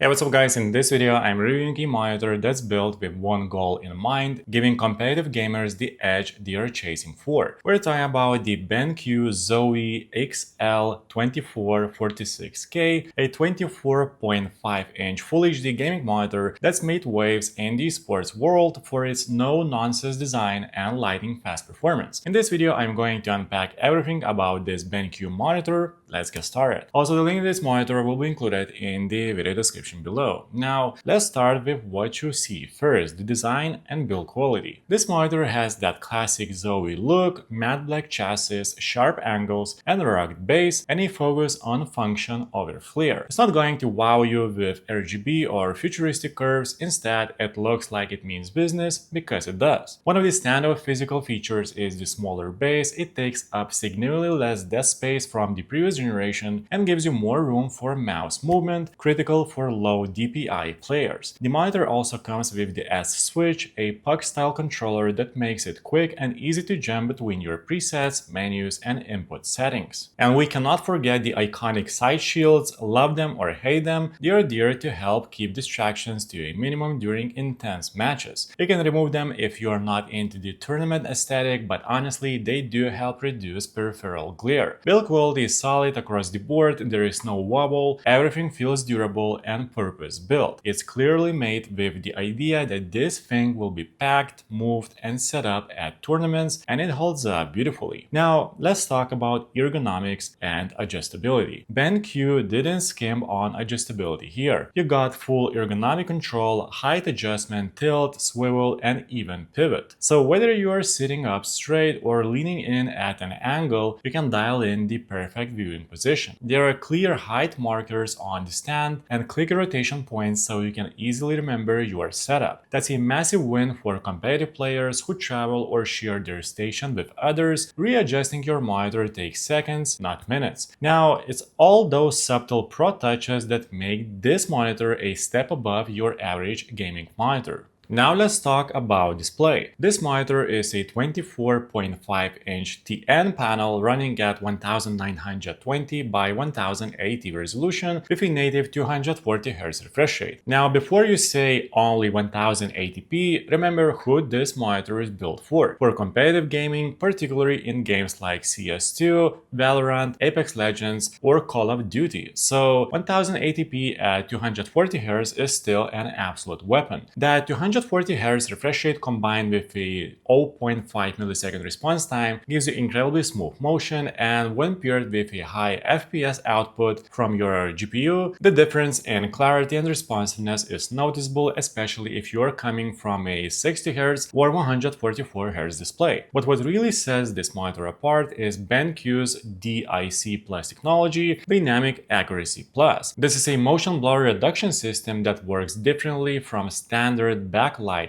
Hey, what's up guys, in this video I'm reviewing a monitor that's built with one goal in mind, giving competitive gamers the edge they are chasing for. We're talking about the BenQ ZOWIE XL2546K, a 24.5-inch Full HD gaming monitor that's made waves in the sports world for its no-nonsense design and lightning-fast performance. In this video I'm going to unpack everything about this BenQ monitor. Let's get started. Also, the link to this monitor will be included in the video description below. Now, let's start with what you see first, the design and build quality. This monitor has that classic ZOWIE look, matte black chassis, sharp angles, and a rugged base, and a focus on function over flair. It's not going to wow you with RGB or futuristic curves, instead it looks like it means business because it does. One of the standout physical features is the smaller base. It takes up significantly less desk space from the previous generation and gives you more room for mouse movement, critical for low DPI players. The monitor also comes with the S-Switch, a puck-style controller that makes it quick and easy to jump between your presets, menus, and input settings. And we cannot forget the iconic side shields. Love them or hate them, they are there to help keep distractions to a minimum during intense matches. You can remove them if you are not into the tournament aesthetic, but honestly, they do help reduce peripheral glare. Build quality is solid across the board, there is no wobble, everything feels durable and purpose-built. It's clearly made with the idea that this thing will be packed, moved, and set up at tournaments, and it holds up beautifully. Now, let's talk about ergonomics and adjustability. BenQ didn't skimp on adjustability here. You got full ergonomic control, height adjustment, tilt, swivel, and even pivot. So whether you are sitting up straight or leaning in at an angle, you can dial in the perfect viewing position. There are clear height markers on the stand and clicker rotation points so you can easily remember your setup. That's a massive win for competitive players who travel or share their station with others. Readjusting your monitor takes seconds, not minutes. Now, it's all those subtle pro touches that make this monitor a step above your average gaming monitor. Now let's talk about display. This monitor is a 24.5-inch TN panel running at 1920 by 1080 resolution with a native 240Hz refresh rate. Now, before you say only 1080p, remember who this monitor is built for. For competitive gaming, particularly in games like CS2, Valorant, Apex Legends, or Call of Duty. So 1080p at 240Hz is still an absolute weapon. That 240Hz refresh rate combined with a 0.5 millisecond response time gives you incredibly smooth motion, and when paired with a high FPS output from your GPU, the difference in clarity and responsiveness is noticeable, especially if you are coming from a 60Hz or 144Hz display. But what really sets this monitor apart is BenQ's DIC Plus technology, Dynamic Accuracy Plus. This is a motion blur reduction system that works differently from standard backlight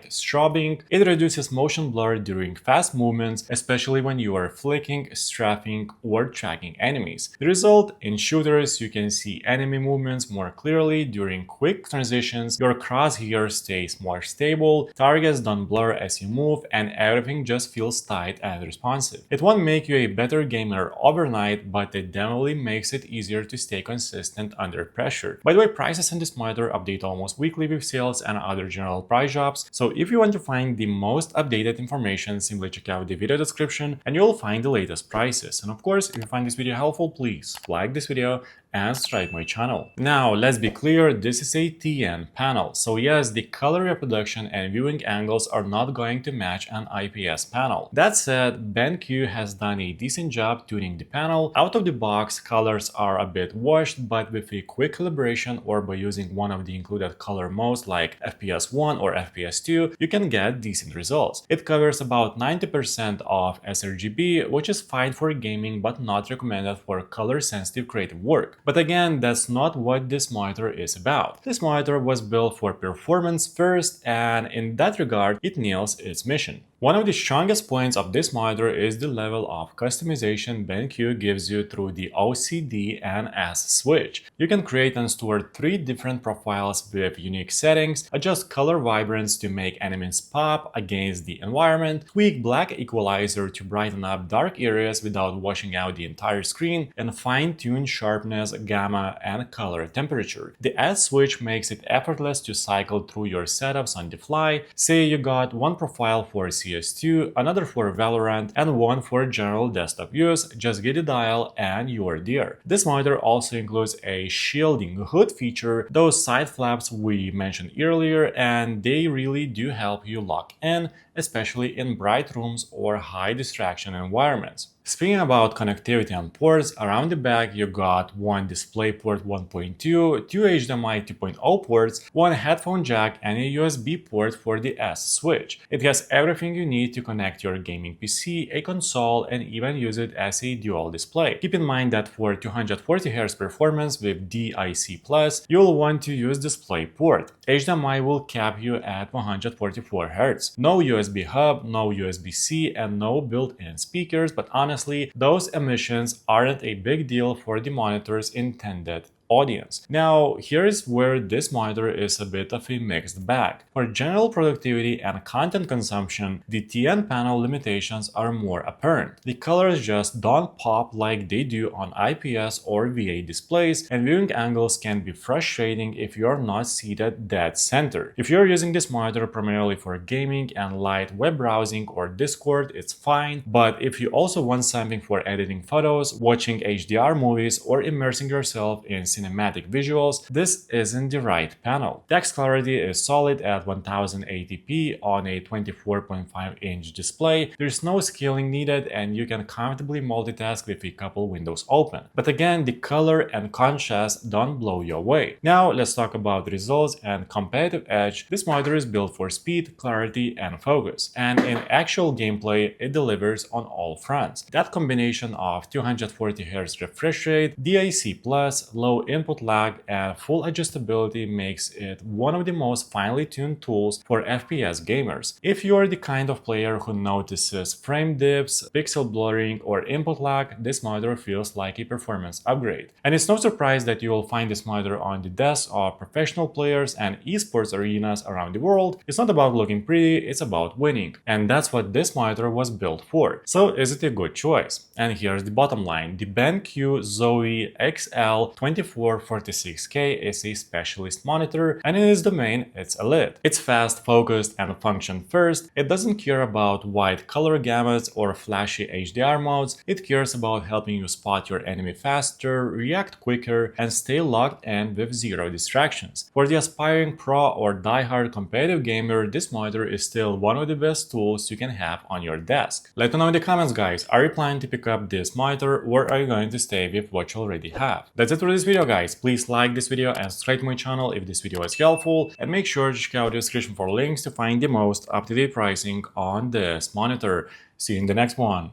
strobing. It reduces motion blur during fast movements, especially when you are flicking, strafing, or tracking enemies. The result: in shooters, you can see enemy movements more clearly during quick transitions, your crosshair stays more stable, targets don't blur as you move, and everything just feels tight and responsive. It won't make you a better gamer overnight, but it definitely makes it easier to stay consistent under pressure. By the way, prices on this monitor update almost weekly with sales and other general price drops. So if you want to find the most updated information, simply check out the video description and you'll find the latest prices. And of course, if you find this video helpful, please like this video and subscribe my channel. Now, let's be clear, this is a TN panel. So yes, the color reproduction and viewing angles are not going to match an IPS panel. That said, BenQ has done a decent job tuning the panel. Out of the box, colors are a bit washed, but with a quick calibration or by using one of the included color modes like FPS 1 or FPS 2, you can get decent results. It covers about 90% of sRGB, which is fine for gaming but not recommended for color-sensitive creative work. But again, that's not what this monitor is about. This monitor was built for performance first, and in that regard, it nails its mission. One of the strongest points of this monitor is the level of customization BenQ gives you through the OCD and S switch. You can create and store 3 different profiles with unique settings, adjust color vibrance to make enemies pop against the environment, tweak black equalizer to brighten up dark areas without washing out the entire screen, and fine-tune sharpness, gamma, and color temperature. The S switch makes it effortless to cycle through your setups on the fly. Say you got one profile for CS2, another for Valorant, and one for general desktop use, just get a dial and you're there. This monitor also includes a shielding hood feature, those side flaps we mentioned earlier, and they really do help you lock in, especially in bright rooms or high distraction environments. Speaking about connectivity and ports, around the back you got one DisplayPort 1.2, two HDMI 2.0 ports, one headphone jack, and a USB port for the S switch. It has everything you need to connect your gaming PC, a console, and even use it as a dual display. Keep in mind that for 240Hz performance with DIC+, you'll want to use DisplayPort. HDMI will cap you at 144Hz. No USB hub, no USB-C, and no built-in speakers, but honestly, those emissions aren't a big deal for the monitor's intended audience. Now, here's where this monitor is a bit of a mixed bag. For general productivity and content consumption, the TN panel limitations are more apparent. The colors just don't pop like they do on IPS or VA displays, and viewing angles can be frustrating if you're not seated dead center. If you're using this monitor primarily for gaming and light web browsing or Discord, it's fine, but if you also want something for editing photos, watching HDR movies, or immersing yourself in cinematic visuals, this isn't the right panel. Text clarity is solid at 1080p on a 24.5-inch display. There's no scaling needed, and you can comfortably multitask with a couple windows open. But again, the color and contrast don't blow you away. Now let's talk about results and competitive edge. This monitor is built for speed, clarity, and focus, and in actual gameplay it delivers on all fronts. That combination of 240Hz refresh rate, DIC+, low input lag, and full adjustability makes it one of the most finely tuned tools for FPS gamers. If you're the kind of player who notices frame dips, pixel blurring, or input lag, this monitor feels like a performance upgrade. And it's no surprise that you will find this monitor on the desks of professional players and esports arenas around the world. It's not about looking pretty, it's about winning. And that's what this monitor was built for. So is it a good choice? And here's the bottom line. The BenQ ZOWIE XL2546K is a specialist monitor, and in its domain, it's elite. It's fast, focused, and function first. It doesn't care about wide color gamuts or flashy HDR modes. It cares about helping you spot your enemy faster, react quicker, and stay locked in with zero distractions. For the aspiring pro or die-hard competitive gamer, this monitor is still one of the best tools you can have on your desk. Let me know in the comments, guys. Are you planning to pick up this monitor, or are you going to stay with what you already have? That's it for this video, guys. Please like this video and subscribe to my channel if this video was helpful, and make sure to check out the description for links to find the most up-to-date pricing on this monitor. See you in the next one.